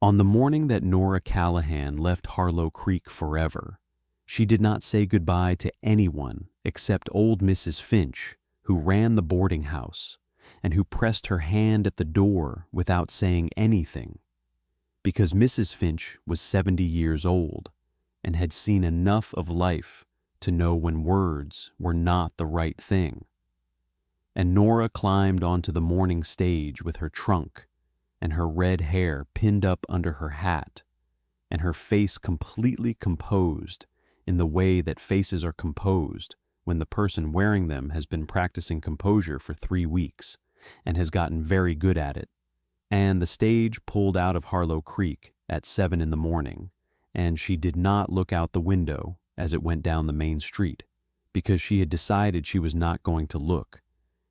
On the morning that Nora Callahan left Harlow Creek forever, she did not say goodbye to anyone except old Mrs. Finch, who ran the boarding house and who pressed her hand at the door without saying anything, because Mrs. Finch was 70 years old and had seen enough of life to know when words were not the right thing. And Nora climbed onto the morning stage with her trunk and her red hair pinned up under her hat, and her face completely composed in the way that faces are composed when the person wearing them has been practicing composure for 3 weeks and has gotten very good at it. And the stage pulled out of Harlow Creek at 7 in the morning, and she did not look out the window as it went down the main street, because she had decided she was not going to look,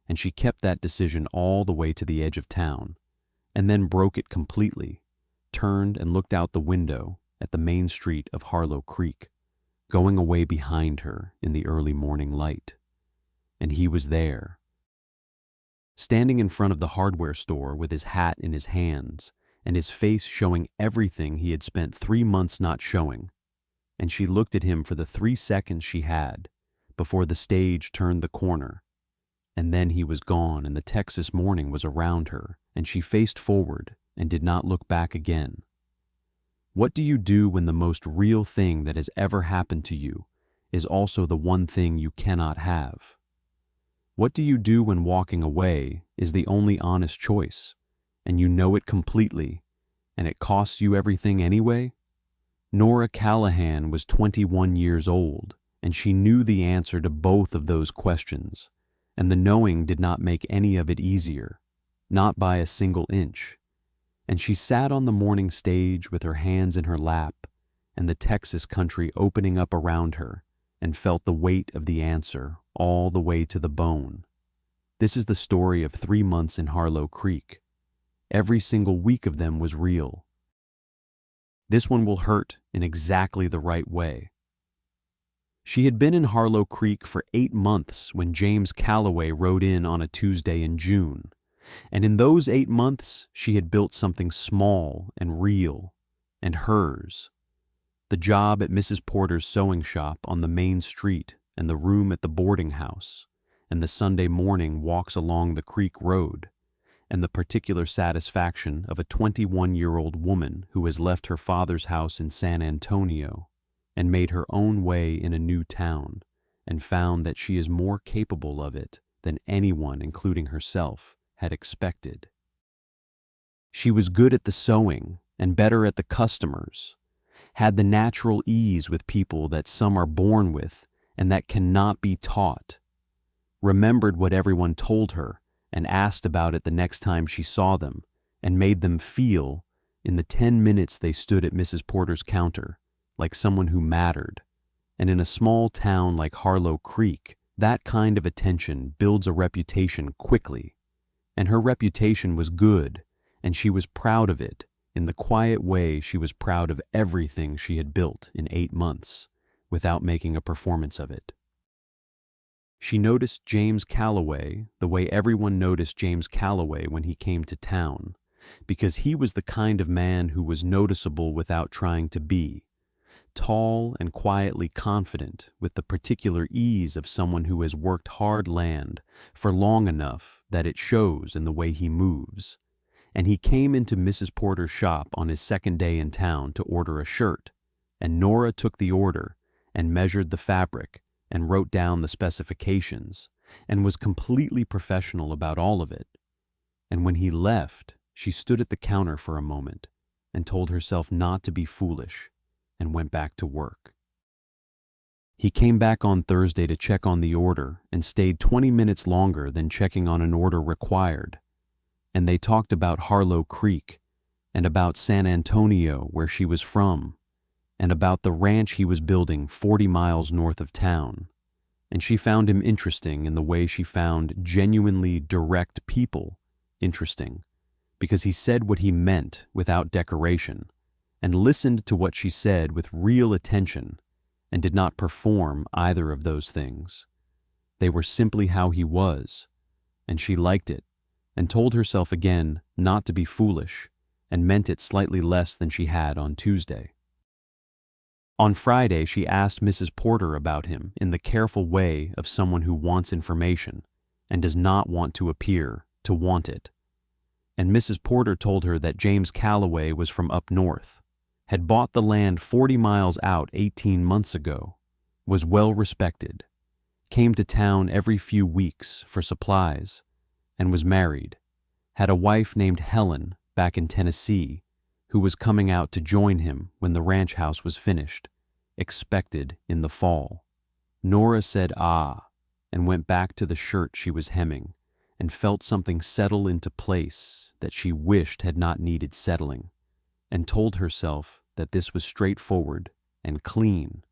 and she kept that decision all the way to the edge of town, and then broke it completely, turned and looked out the window at the main street of Harlow Creek, going away behind her in the early morning light. And he was there, standing in front of the hardware store with his hat in his hands and his face showing everything he had spent 3 months not showing. And she looked at him for the 3 seconds she had before the stage turned the corner. And then he was gone, and the Texas morning was around her, and she faced forward and did not look back again. What do you do when the most real thing that has ever happened to you is also the one thing you cannot have? What do you do when walking away is the only honest choice, and you know it completely, and it costs you everything anyway? Nora Callahan was 21 years old, and she knew the answer to both of those questions, and the knowing did not make any of it easier, not by a single inch. And she sat on the morning stage with her hands in her lap and the Texas country opening up around her, and felt the weight of the answer all the way to the bone. This is the story of 3 months in Harlow Creek. Every single week of them was real. This one will hurt in exactly the right way. She had been in Harlow Creek for 8 months when James Calloway rode in on a Tuesday in June. And in those 8 months, she had built something small and real, and hers. The job at Mrs. Porter's sewing shop on the main street, and the room at the boarding house, and the Sunday morning walks along the creek road, and the particular satisfaction of a 21-year-old woman who has left her father's house in San Antonio and made her own way in a new town, and found that she is more capable of it than anyone, including herself, had expected. She was good at the sewing and better at the customers, had the natural ease with people that some are born with and that cannot be taught, remembered what everyone told her and asked about it the next time she saw them, and made them feel, in the 10 minutes they stood at Mrs. Porter's counter, like someone who mattered. And in a small town like Harlow Creek, that kind of attention builds a reputation quickly. And her reputation was good, and she was proud of it in the quiet way she was proud of everything she had built in 8 months, without making a performance of it. She noticed James Calloway the way everyone noticed James Calloway when he came to town, because he was the kind of man who was noticeable without trying to be, tall and quietly confident, with the particular ease of someone who has worked hard land for long enough that it shows in the way he moves. And he came into Mrs. Porter's shop on his second day in town to order a shirt, and Nora took the order and measured the fabric and wrote down the specifications and was completely professional about all of it. And when he left, she stood at the counter for a moment and told herself not to be foolish, and went back to work. He came back on Thursday to check on the order and stayed 20 minutes longer than checking on an order required. And they talked about Harlow Creek, and about San Antonio, where she was from, and about the ranch he was building 40 miles north of town. And she found him interesting in the way she found genuinely direct people interesting, because he said what he meant without decoration, and listened to what she said with real attention, and did not perform either of those things. They were simply how he was, and she liked it, and told herself again not to be foolish, and meant it slightly less than she had on Tuesday. On Friday, she asked Mrs. Porter about him in the careful way of someone who wants information and does not want to appear to want it. And Mrs. Porter told her that James Calloway was from up north, had bought the land 40 miles out 18 months ago, was well respected, came to town every few weeks for supplies, and was married, had a wife named Helen back in Tennessee, who was coming out to join him when the ranch house was finished, expected in the fall. Nora said ah, and went back to the shirt she was hemming, and felt something settle into place that she wished had not needed settling, and told herself that this was straightforward and clean,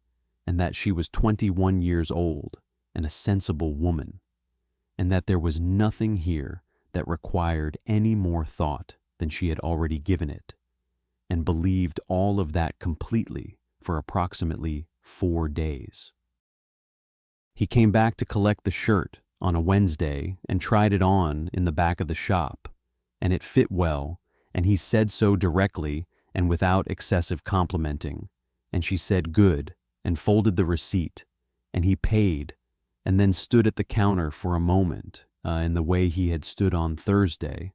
and that she was 21 years old and a sensible woman, and that there was nothing here that required any more thought than she had already given it, and believed all of that completely for approximately 4 days. He came back to collect the shirt on a Wednesday and tried it on in the back of the shop, and it fit well, and he said so directly and without excessive complimenting, and she said good and folded the receipt, and he paid, and then stood at the counter for a moment in the way he had stood on Thursday,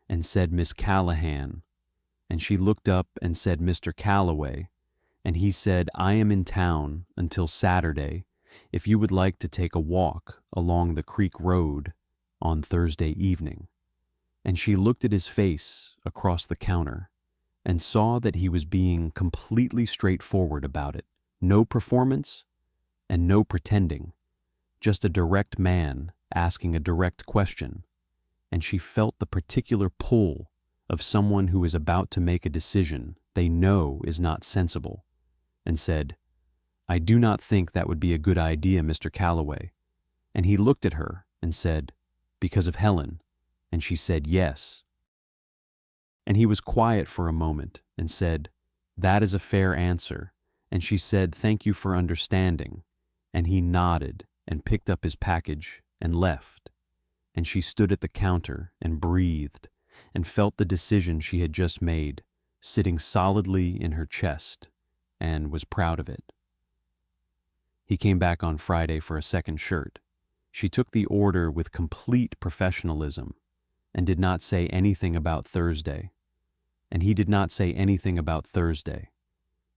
and said Miss Callahan, and she looked up and said Mr. Calloway, and he said, I am in town until Saturday if you would like to take a walk along the creek road on Thursday evening. And she looked at his face across the counter and saw that he was being completely straightforward about it. No performance and no pretending, just a direct man asking a direct question, and she felt the particular pull of someone who is about to make a decision they know is not sensible, and said, I do not think that would be a good idea, Mr. Calloway. And he looked at her and said, because of Helen, and she said yes. And he was quiet for a moment and said, that is a fair answer, and she said, thank you for understanding, and he nodded and picked up his package and left, and she stood at the counter and breathed and felt the decision she had just made sitting solidly in her chest, and was proud of it. He came back on Friday for a second shirt. She took the order with complete professionalism and did not say anything about Thursday, and he did not say anything about Thursday,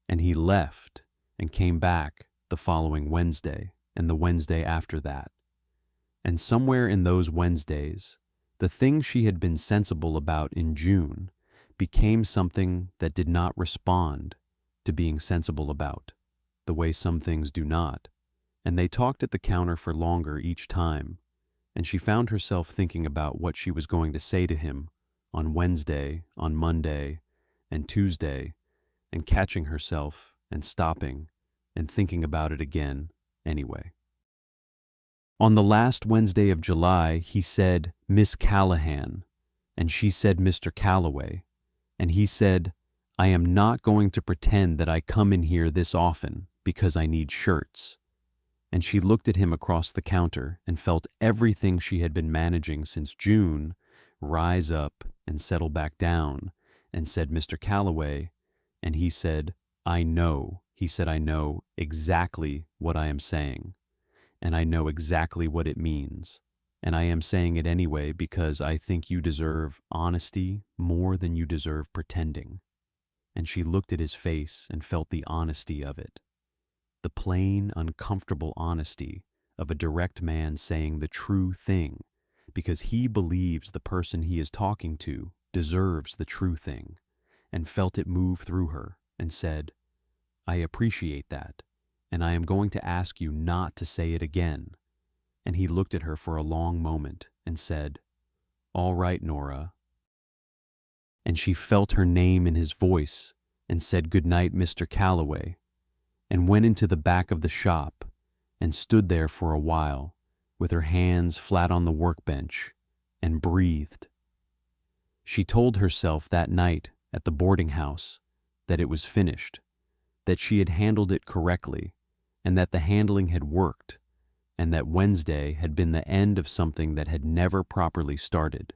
and he left and came back the following Wednesday and the Wednesday after that. And somewhere in those Wednesdays, the thing she had been sensible about in June became something that did not respond to being sensible about, the way some things do not, and they talked at the counter for longer each time, and she found herself thinking about what she was going to say to him on Wednesday, on Monday, and Tuesday, and catching herself and stopping and thinking about it again anyway. On the last Wednesday of July, he said, Miss Callahan, and she said, Mr. Calloway, and he said, I am not going to pretend that I come in here this often because I need shirts. And she looked at him across the counter and felt everything she had been managing since June rise up and settle back down, and said, Mr. Calloway, and he said, I know. He said, I know exactly what I am saying, and I know exactly what it means, and I am saying it anyway because I think you deserve honesty more than you deserve pretending. And she looked at his face and felt the honesty of it, the plain, uncomfortable honesty of a direct man saying the true thing because he believes the person he is talking to deserves the true thing, and felt it move through her and said, I appreciate that, and I am going to ask you not to say it again. And he looked at her for a long moment and said, all right, Nora. And she felt her name in his voice and said, good night, Mr. Calloway, and went into the back of the shop and stood there for a while with her hands flat on the workbench and breathed. She told herself that night at the boarding house that it was finished, that she had handled it correctly, and that the handling had worked, and that Wednesday had been the end of something that had never properly started,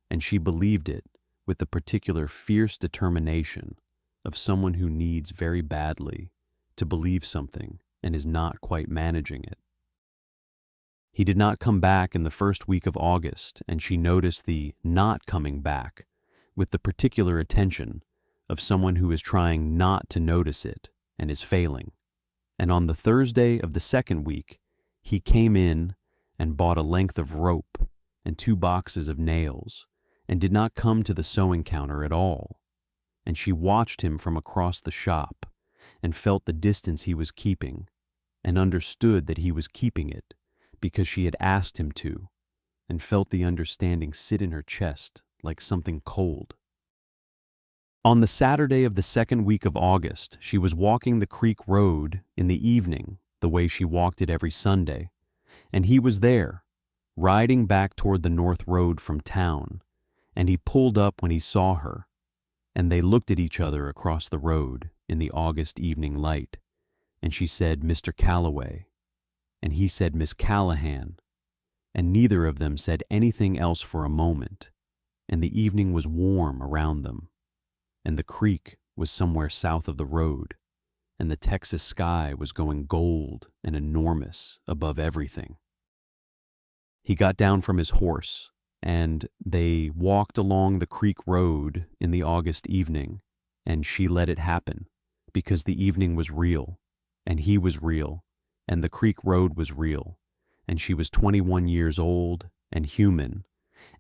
and she believed it with the particular fierce determination of someone who needs very badly to believe something and is not quite managing it. He did not come back in the first week of August, and she noticed the not coming back with the particular attention of someone who is trying not to notice it and is failing. And on the Thursday of the second week, he came in and bought a length of rope and 2 boxes of nails and did not come to the sewing counter at all. And she watched him from across the shop and felt the distance he was keeping and understood that he was keeping it because she had asked him to, and felt the understanding sit in her chest like something cold. On the Saturday of the second week of August, she was walking the creek road in the evening the way she walked it every Sunday, and he was there, riding back toward the north road from town, and he pulled up when he saw her, and they looked at each other across the road in the August evening light, and she said, "Mr. Calloway," and he said, "Miss Callahan," and neither of them said anything else for a moment, and the evening was warm around them, and the creek was somewhere south of the road, and the Texas sky was going gold and enormous above everything. He got down from his horse, and they walked along the creek road in the August evening, and she let it happen, because the evening was real, and he was real, and the creek road was real, and she was 21 years old and human,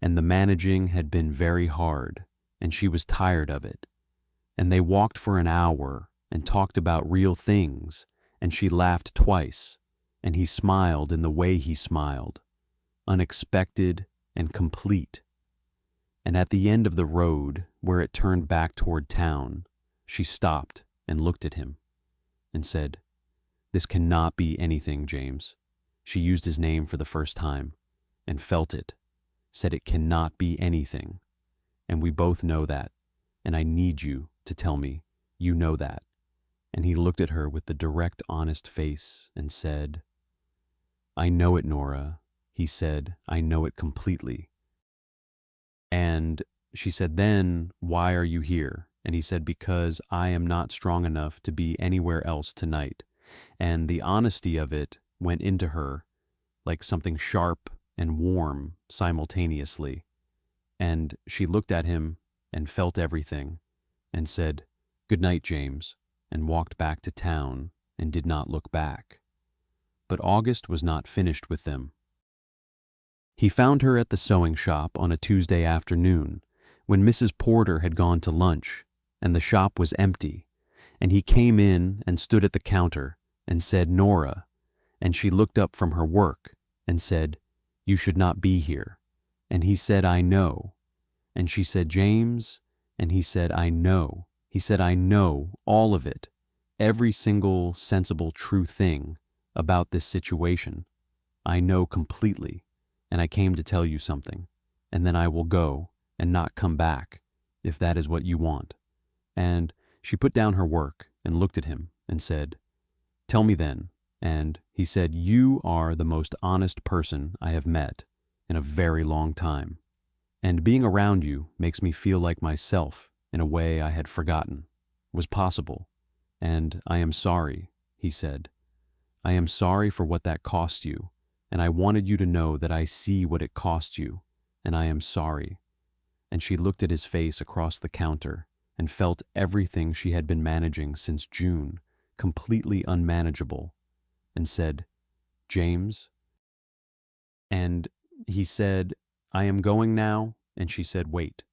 and the managing had been very hard, and she was tired of it. And they walked for an hour and talked about real things, and she laughed twice, and he smiled in the way he smiled, unexpected and complete. And at the end of the road, where it turned back toward town, she stopped and looked at him and said, "This cannot be anything, James." She used his name for the first time and felt it, said it cannot be anything. And we both know that, and I need you to tell me you know that. And he looked at her with the direct, honest face and said, "I know it, Nora." He said, "I know it completely." And she said, "Then why are you here?" And he said, "Because I am not strong enough to be anywhere else tonight." And the honesty of it went into her like something sharp and warm simultaneously. And she looked at him and felt everything and said, "Good night, James," and walked back to town and did not look back. But August was not finished with them. He found her at the sewing shop on a Tuesday afternoon when Mrs. Porter had gone to lunch and the shop was empty, and he came in and stood at the counter and said, "Nora," and she looked up from her work and said, "You should not be here." And he said, "I know." And she said, "James," and he said, "I know." He said, "I know all of it, every single sensible true thing about this situation. I know completely, and I came to tell you something, and then I will go and not come back, if that is what you want." And she put down her work and looked at him and said, "Tell me then." And he said, "You are the most honest person I have met in a very long time, and being around you makes me feel like myself in a way I had forgotten was possible. And I am sorry," he said. "I am sorry for what that cost you, and I wanted you to know that I see what it cost you, and I am sorry." And she looked at his face across the counter and felt everything she had been managing since June completely unmanageable, and said, "James?" And he said, "I am going now," and she said, "Wait."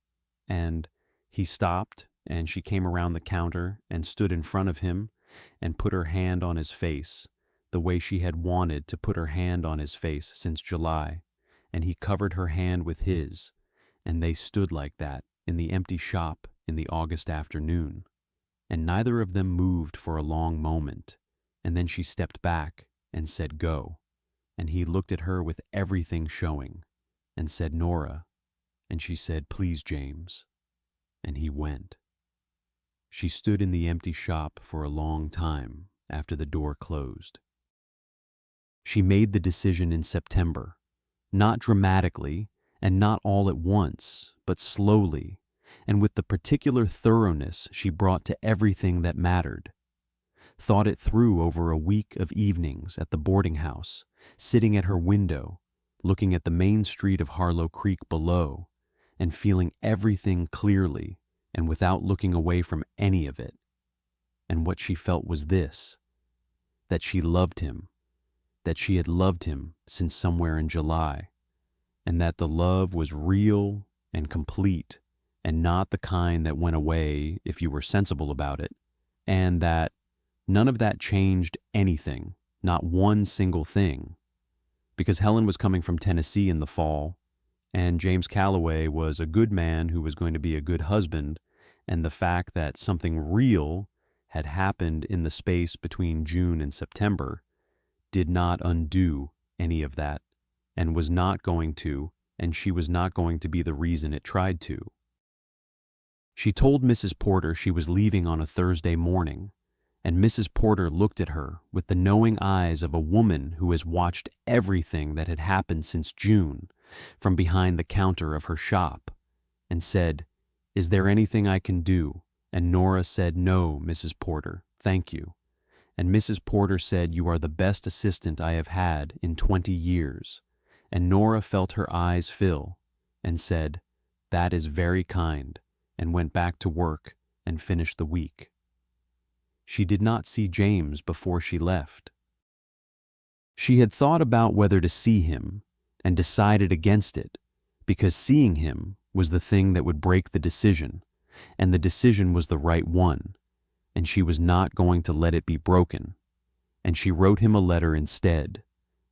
And he stopped, and she came around the counter and stood in front of him and put her hand on his face, the way she had wanted to put her hand on his face since July, and he covered her hand with his, and they stood like that in the empty shop in the August afternoon, and neither of them moved for a long moment, and then she stepped back and said, "Go," and he looked at her with everything showing, and said, "Nora," and she said, "Please, James," and he went. She stood in the empty shop for a long time after the door closed. She made the decision in September, not dramatically and not all at once, but slowly, and with the particular thoroughness she brought to everything that mattered. Thought it through over a week of evenings at the boarding house, sitting at her window, looking at the main street of Harlow Creek below, and feeling everything clearly and without looking away from any of it. And what she felt was this: that she loved him, that she had loved him since somewhere in July, and that the love was real and complete and not the kind that went away if you were sensible about it, and that none of that changed anything, not one single thing, because Helen was coming from Tennessee in the fall, and James Calloway was a good man who was going to be a good husband, and the fact that something real had happened in the space between June and September did not undo any of that, and was not going to, and she was not going to be the reason it tried to. She told Mrs. Porter she was leaving on a Thursday morning, and Mrs. Porter looked at her with the knowing eyes of a woman who has watched everything that had happened since June from behind the counter of her shop, and said, "Is there anything I can do?" And Nora said, "No, Mrs. Porter, thank you." And Mrs. Porter said, "You are the best assistant I have had in 20 years. And Nora felt her eyes fill and said, "That is very kind," and went back to work and finished the week. She did not see James before she left. She had thought about whether to see him and decided against it, because seeing him was the thing that would break the decision, and the decision was the right one, and she was not going to let it be broken. And she wrote him a letter instead,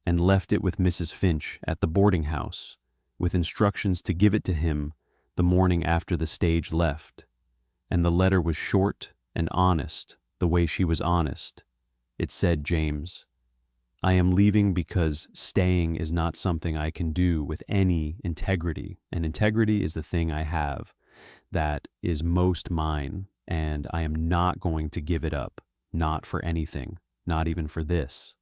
and left it with Mrs. Finch at the boarding house, with instructions to give it to him the morning after the stage left. And the letter was short and honest, the way she was honest. It said, "James, I am leaving because staying is not something I can do with any integrity, and integrity is the thing I have that is most mine, and I am not going to give it up, not for anything, not even for this.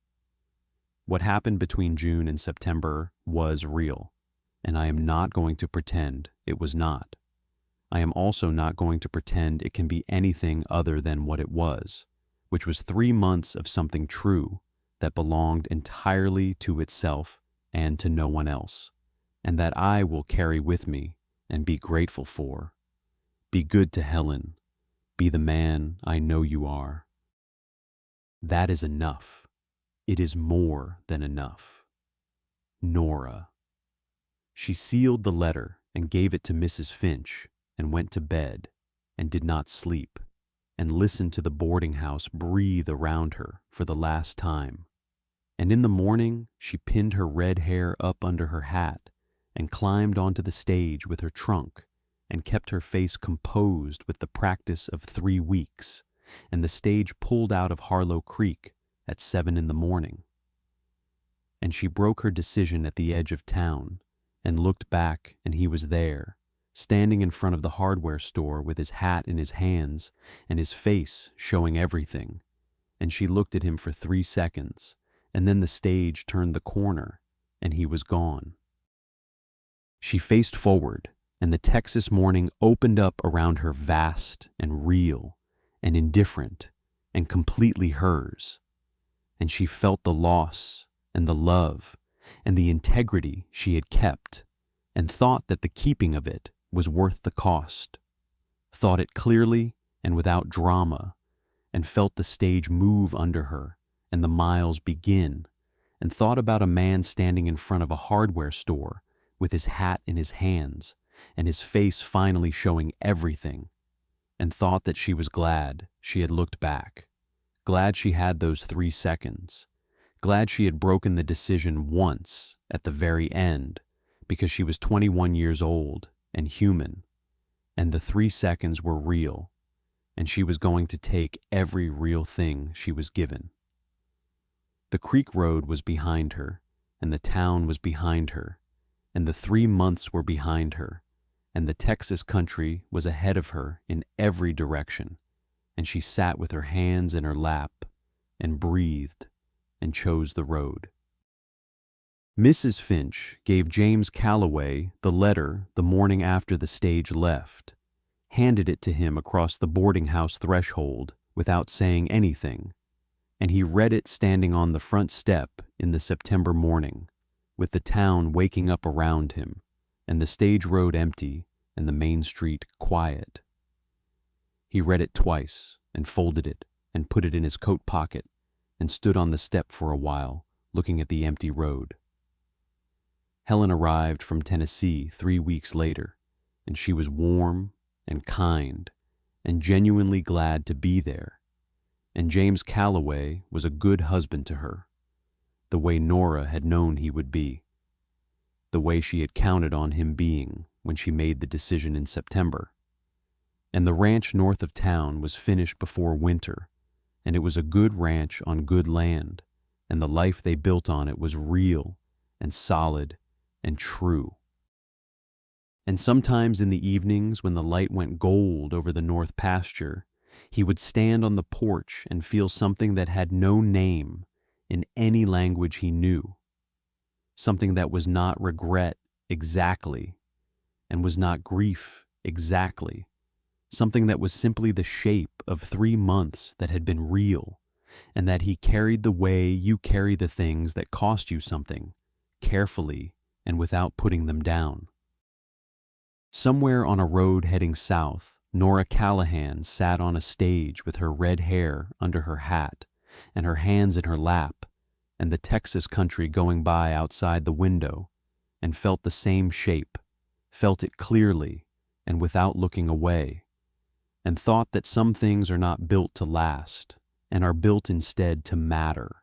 What happened between June and September was real, and I am not going to pretend it was not. I am also not going to pretend it can be anything other than what it was, which was 3 months of something true that belonged entirely to itself and to no one else, and that I will carry with me and be grateful for. Be good to Helen. Be the man I know you are. That is enough. It is more than enough. Nora." She sealed the letter and gave it to Mrs. Finch and went to bed and did not sleep and listened to the boarding house breathe around her for the last time. And in the morning she pinned her red hair up under her hat and climbed onto the stage with her trunk and kept her face composed with the practice of 3 weeks, and the stage pulled out of Harlow Creek at 7 in the morning. And she broke her decision at the edge of town and looked back, and he was there, standing in front of the hardware store with his hat in his hands and his face showing everything. And she looked at him for 3 seconds, and then the stage turned the corner, and he was gone. She faced forward, and the Texas morning opened up around her, vast and real and indifferent and completely hers. And she felt the loss and the love and the integrity she had kept, and thought that the keeping of it was worth the cost, thought it clearly and without drama, and felt the stage move under her and the miles begin, and thought about a man standing in front of a hardware store with his hat in his hands and his face finally showing everything, and thought that she was glad she had looked back, glad she had those 3 seconds, glad she had broken the decision once at the very end, because she was 21 years old and human, and the 3 seconds were real, and she was going to take every real thing she was given. The creek road was behind her, and the town was behind her, and the 3 months were behind her, and the Texas country was ahead of her in every direction, and she sat with her hands in her lap and breathed and chose the road. Mrs. Finch gave James Calloway the letter the morning after the stage left, handed it to him across the boarding house threshold without saying anything, and he read it standing on the front step in the September morning, with the town waking up around him, and the stage road empty and the main street quiet. He read it twice and folded it and put it in his coat pocket and stood on the step for a while, looking at the empty road. Helen arrived from Tennessee 3 weeks later, and she was warm and kind and genuinely glad to be there. And James Calloway was a good husband to her, the way Nora had known he would be, the way she had counted on him being when she made the decision in September. And the ranch north of town was finished before winter, and it was a good ranch on good land, and the life they built on it was real and solid and true. And sometimes in the evenings when the light went gold over the north pasture, he would stand on the porch and feel something that had no name in any language he knew, something that was not regret exactly and was not grief exactly, something that was simply the shape of 3 months that had been real, and that he carried the way you carry the things that cost you something, carefully and without putting them down. Somewhere on a road heading south, Nora Callahan sat on a stage with her red hair under her hat and her hands in her lap, and the Texas country going by outside the window, and felt the same shape, felt it clearly and without looking away, and thought that some things are not built to last and are built instead to matter,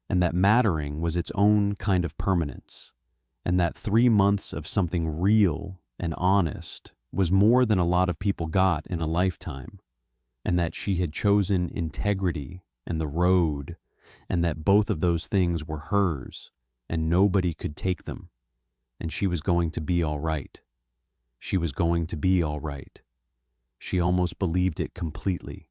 and that mattering was its own kind of permanence, and that 3 months of something real and honest was more than a lot of people got in a lifetime, and that she had chosen integrity and the road, and that both of those things were hers and nobody could take them, and she was going to be all right. She was going to be all right. She almost believed it completely.